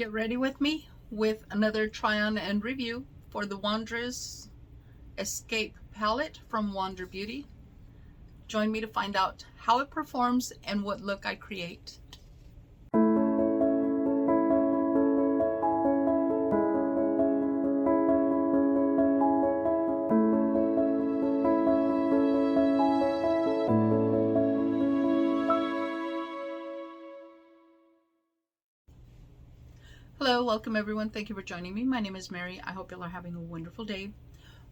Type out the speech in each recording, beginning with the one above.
Get ready with me with another try on and review for the Wandress Escape palette from Wander Beauty. Join me to find out how it performs and what look I create. Hello, welcome everyone. Thank you for joining me. My name is Mary. I hope y'all are having a wonderful day.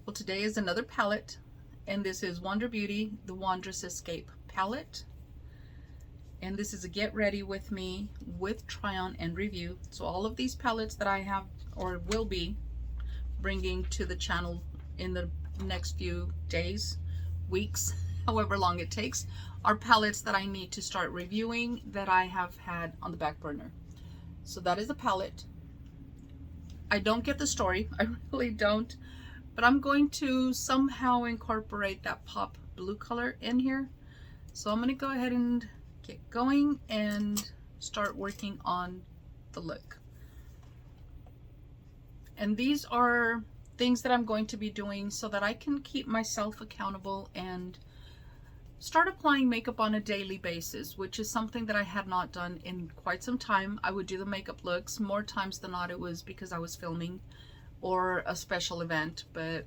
Well, today is another palette, and this is Wander Beauty, the Wandress Escape palette. And this is a get ready with me with try on and review. So all of these palettes that I have or will be bringing to the channel in the next few days, weeks, however long it takes, are palettes that I need to start reviewing that I have had on the back burner. So that is the palette. I don't get the story, I really don't, but I'm going to somehow incorporate that pop blue color in here. So I'm going to go ahead and get going and start working on the look. And these are things that I'm going to be doing so that I can keep myself accountable and start applying makeup on a daily basis, which is something that I had not done in quite some time. I would do the makeup looks more times than not. It was because I was filming or a special event, but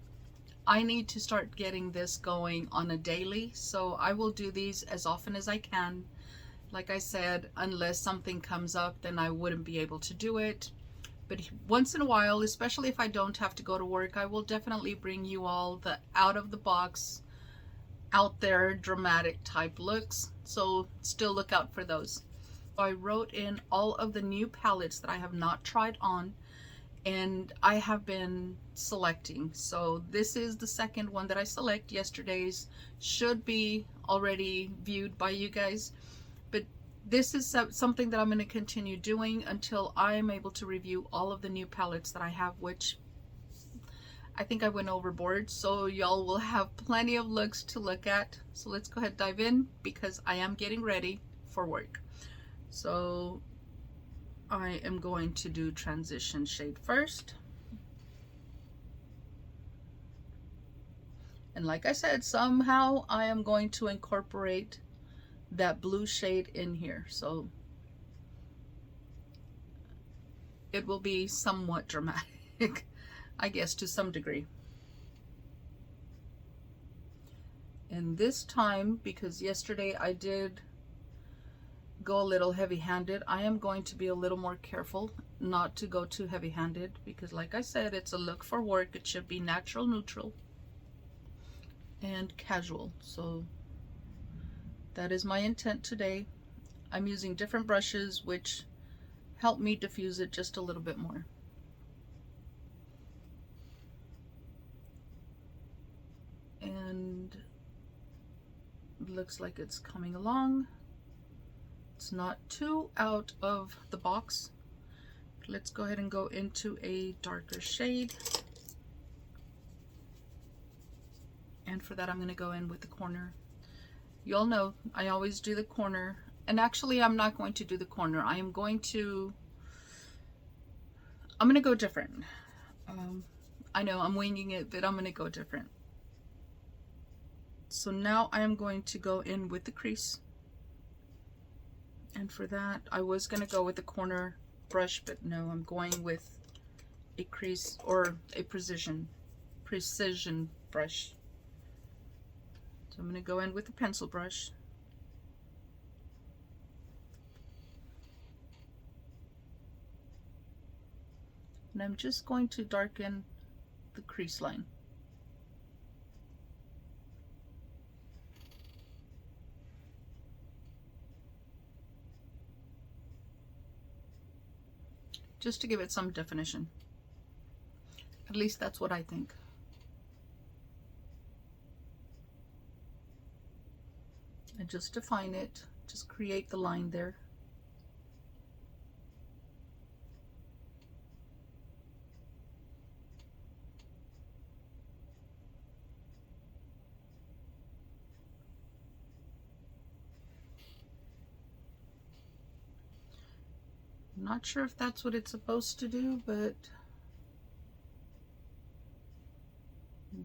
I need to start getting this going on a daily. So I will do these as often as I can. Like I said, unless something comes up, then I wouldn't be able to do it. But once in a while, especially if I don't have to go to work, I will definitely bring you all the out of the box, out there dramatic type looks, so still look out for those. I wrote in all of the new palettes that I have not tried on, and I have been selecting. So this is the second one that I select. Yesterday's should be already viewed by you guys, but this is something that I'm going to continue doing until I'm able to review all of the new palettes that I have, which I think I went overboard, so y'all will have plenty of looks to look at. So let's go ahead and dive in because I am getting ready for work. So I am going to do transition shade first. And like I said, somehow I am going to incorporate that blue shade in here. So it will be somewhat dramatic, I guess, to some degree. And this time, because yesterday I did go a little heavy-handed, I am going to be a little more careful not to go too heavy-handed, because like I said, it's a look for work. It should be natural, neutral, and casual. So that is my intent today. I'm using different brushes which help me diffuse it just a little bit more. And looks like it's coming along. It's not too out of the box. Let's go ahead and go into a darker shade. And for that, I'm going to go in with the corner. You all know I always do the corner. And actually, I'm not going to do the corner. I'm going to go different. I know I'm winging it, but I'm going to go different. So now I am going to go in with the crease. And for that, I was going to go with the corner brush, but no, I'm going with a crease or a precision brush. So I'm going to go in with the pencil brush. And I'm just going to darken the crease line. Just to give it some definition. At least that's what I think. And just define it, just create the line there. I'm not sure if that's what it's supposed to do, but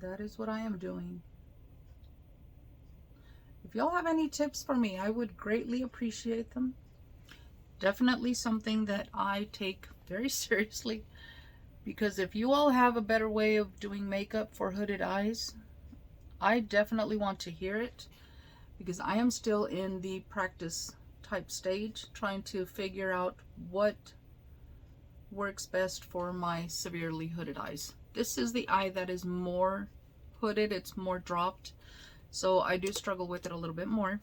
that is what I am doing. If y'all have any tips for me, I would greatly appreciate them. Definitely something that I take very seriously, because if you all have a better way of doing makeup for hooded eyes, I definitely want to hear it, because I am still in the practice type stage, trying to figure out what works best for my severely hooded eyes. This is the eye that is more hooded, it's more dropped, so I do struggle with it a little bit more.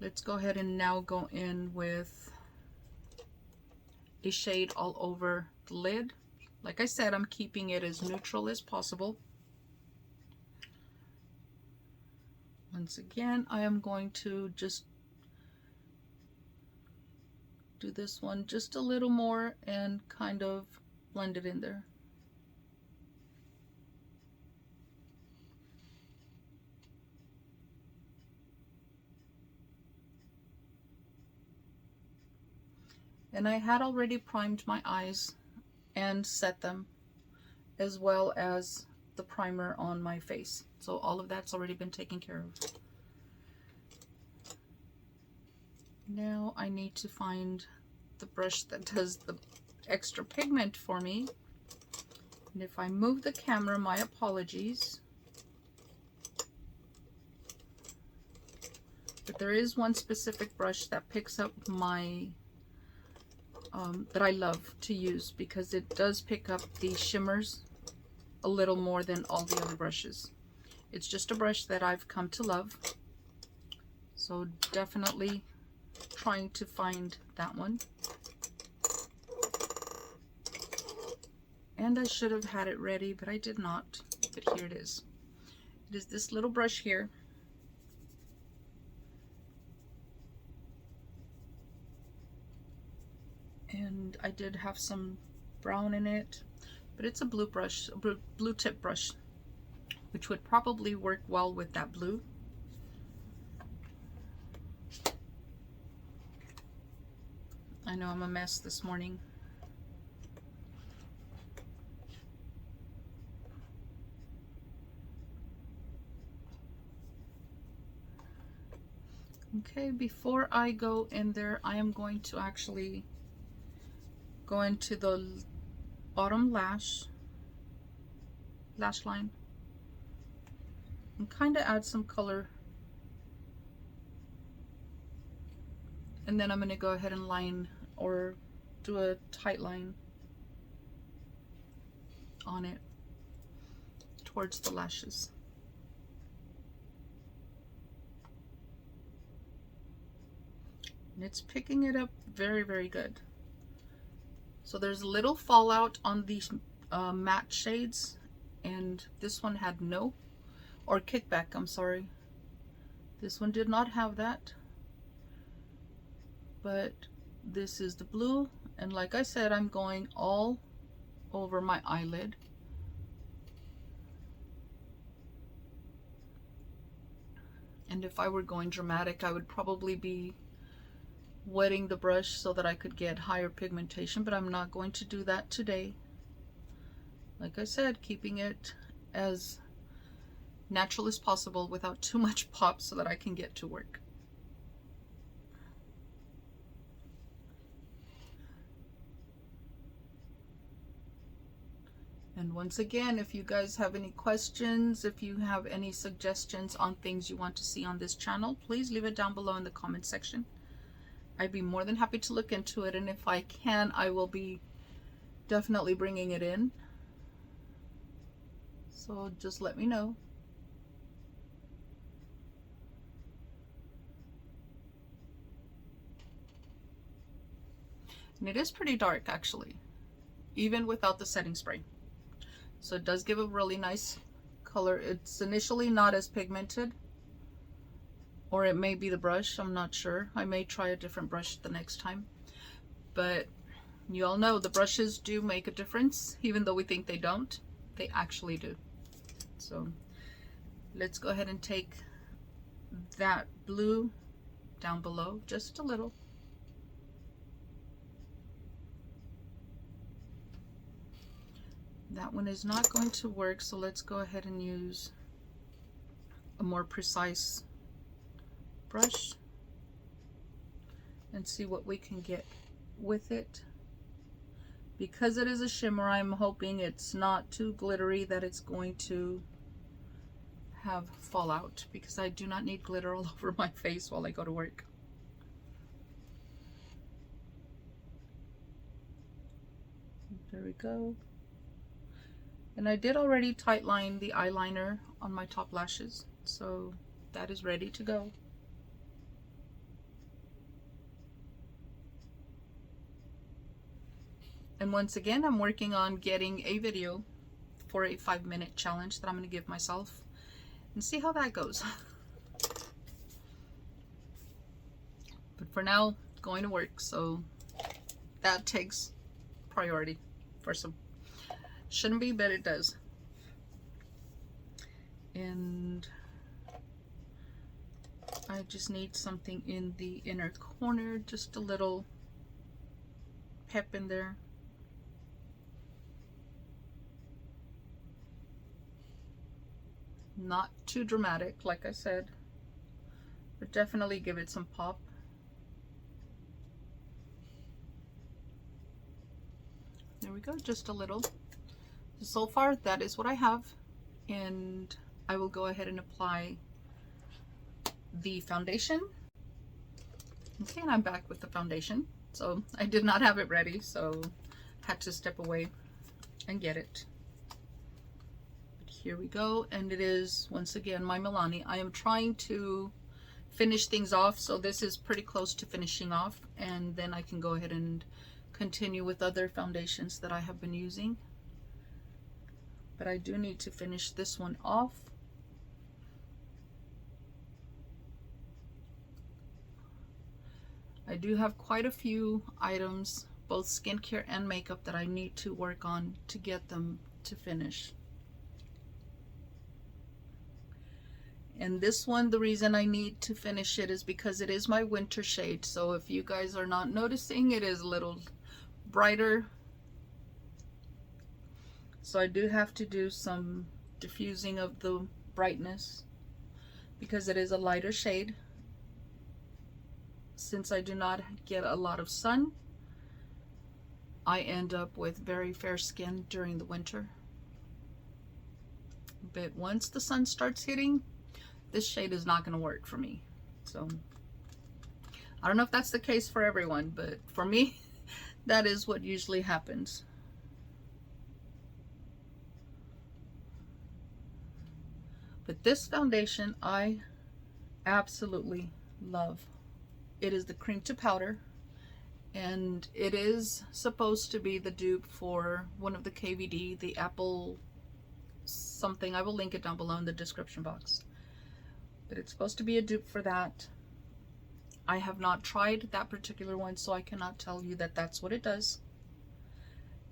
Let's go ahead and now go in with a shade all over the lid. Like I said, I'm keeping it as neutral as possible. Once again, I am going to just do this one just a little more and kind of blend it in there. And I had already primed my eyes and set them, as well as the primer on my face. So all of that's already been taken care of. Now I need to find the brush that does the extra pigment for me. And if I move the camera, my apologies. But there is one specific brush that picks up my that I love to use, because it does pick up the shimmers a little more than all the other brushes. It's just a brush that I've come to love, so definitely trying to find that one. And I should have had it ready, but I did not. But here it is. It is this little brush here. And I did have some brown in it, but it's a blue brush, a blue tip brush, which would probably work well with that blue. I know I'm a mess this morning. Okay, before I go in there, I am going to actually go into the bottom lash line and kind of add some color, and then I'm going to go ahead and line or do a tight line on it towards the lashes. And it's picking it up very, very good. So there's a little fallout on these matte shades, and this one had no, or kickback, I'm sorry. This one did not have that, but this is the blue, and like I said, I'm going all over my eyelid. And if I were going dramatic, I would probably be wetting the brush so that I could get higher pigmentation, but I'm not going to do that today. Like I said, keeping it as natural as possible without too much pop so that I can get to work. And once again, if you guys have any questions, if you have any suggestions on things you want to see on this channel, please leave it down below in the comment section. I'd be more than happy to look into it, and if I can, I will be definitely bringing it in. So just let me know. And it is pretty dark actually, even without the setting spray. So it does give a really nice color. It's initially not as pigmented, or it may be the brush, I'm not sure. I may try a different brush the next time. But you all know the brushes do make a difference, even though we think they don't. They actually do. So let's go ahead and take that blue down below just a little. That one is not going to work, so let's go ahead and use a more precise brush and see what we can get with it. Because it is a shimmer, I'm hoping it's not too glittery that it's going to have fallout, because I do not need glitter all over my face while I go to work. There we go. And I did already tight line the eyeliner on my top lashes, so that is ready to go. And once again, I'm working on getting a video for a 5-minute challenge that I'm going to give myself and see how that goes. But for now, going to work, so that takes priority for some. Shouldn't be, but it does. And I just need something in the inner corner, just a little pep in there. Not too dramatic, like I said, but definitely give it some pop. There we go, just a little. So far, that is what I have, and I will go ahead and apply the foundation. Okay, and I'm back with the foundation. So I did not have it ready, so had to step away and get it. But here we go, and it is once again my Milani. I am trying to finish things off, so this is pretty close to finishing off, and then I can go ahead and continue with other foundations that I have been using. But I do need to finish this one off. I do have quite a few items, both skincare and makeup, that I need to work on to get them to finish. And this one, the reason I need to finish it is because it is my winter shade. So if you guys are not noticing, it is a little brighter. So I do have to do some diffusing of the brightness because it is a lighter shade. Since I do not get a lot of sun, I end up with very fair skin during the winter. But once the sun starts hitting, this shade is not going to work for me. So I don't know if that's the case for everyone, but for me, that is what usually happens. But this foundation I absolutely love. It is the cream to powder, and it is supposed to be the dupe for one of the KVD, the apple something. I will link it down below in the description box. But it's supposed to be a dupe for that. I have not tried that particular one, so I cannot tell you that that's what it does.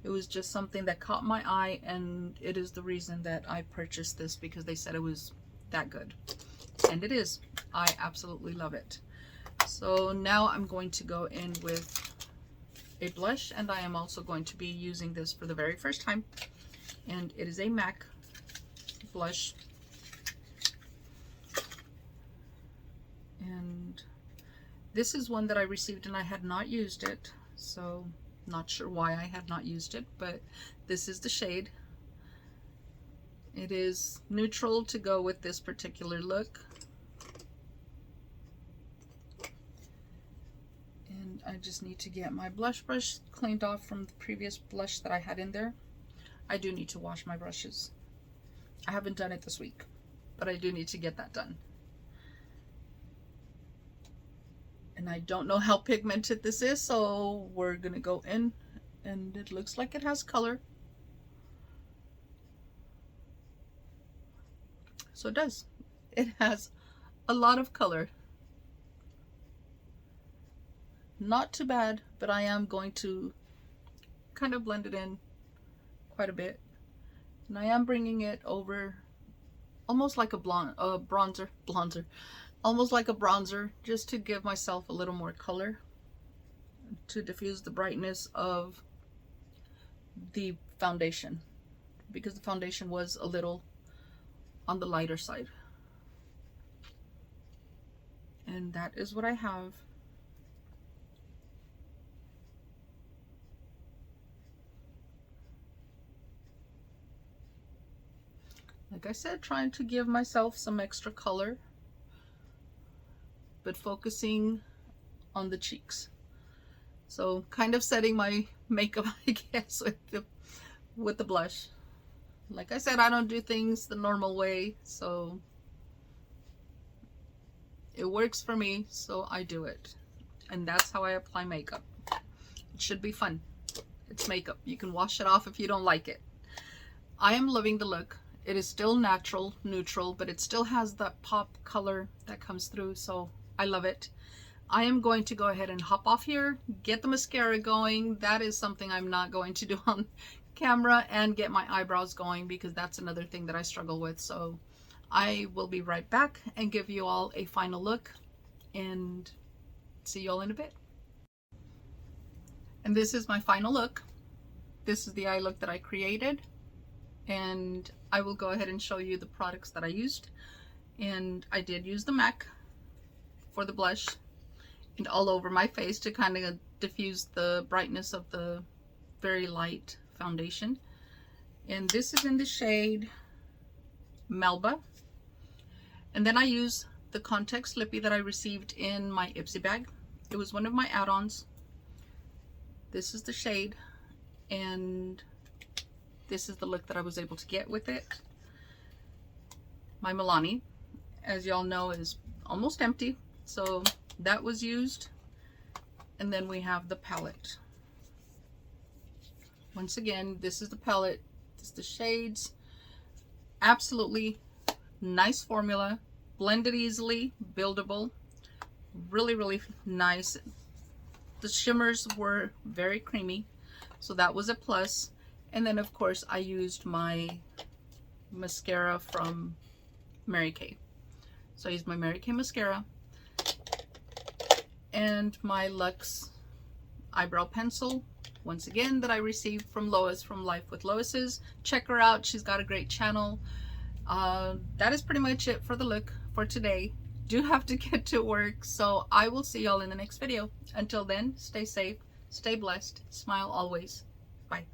It was just something that caught my eye, and it is the reason that I purchased this, because they said it was that good. And it is. I absolutely love it. So now I'm going to go in with a blush, and I am also going to be using this for the very first time. And it is a MAC blush. And this is one that I received and I had not used it. So not sure why I had not used it, but this is the shade. It is neutral to go with this particular look. And I just need to get my blush brush cleaned off from the previous blush that I had in there. I do need to wash my brushes. I haven't done it this week, but I do need to get that done. And I don't know how pigmented this is, so we're gonna go in, and it looks like it has color. So it does. It has a lot of color. Not too bad, but I am going to kind of blend it in quite a bit. And I am bringing it over almost like a bronzer, almost like a bronzer, just to give myself a little more color, to diffuse the brightness of the foundation because the foundation was a little on the lighter side. And that is what I have. Like I said, trying to give myself some extra color, but focusing on the cheeks. So kind of setting my makeup, I guess, with the blush. Like I said, I don't do things the normal way, so it works for me, so I do it. And that's how I apply makeup. It should be fun. It's makeup. You can wash it off if you don't like it. I am loving the look. It is still natural, neutral, but it still has that pop color that comes through, so I love it. I am going to go ahead and hop off here, get the mascara going. That is something I'm not going to do on camera, and get my eyebrows going, because that's another thing that I struggle with. So I will be right back and give you all a final look, and see you all in a bit. And this is my final look. This is the eye look that I created, and I will go ahead and show you the products that I used. And I did use the MAC for the blush and all over my face to kind of diffuse the brightness of the very light foundation. And this is in the shade Melba. And then I use the Context Lippy that I received in my Ipsy bag. It was one of my add-ons. This is the shade, and this is the look that I was able to get with it. My Milani, as y'all know, is almost empty, so that was used. And then we have the palette. Once again, this is the palette. This is the shades. Absolutely nice formula. Blended easily, buildable. Really, really nice. The shimmers were very creamy, so that was a plus. And then of course I used my mascara from Mary Kay. So I used my Mary Kay mascara and my Luxe eyebrow pencil, once again, that I received from Lois from Life with Lois's. Check her out, she's got a great channel. That is pretty much it for the look for today. Do have to get to work, so I will see y'all in the next video. Until then, stay safe, stay blessed, smile always. Bye.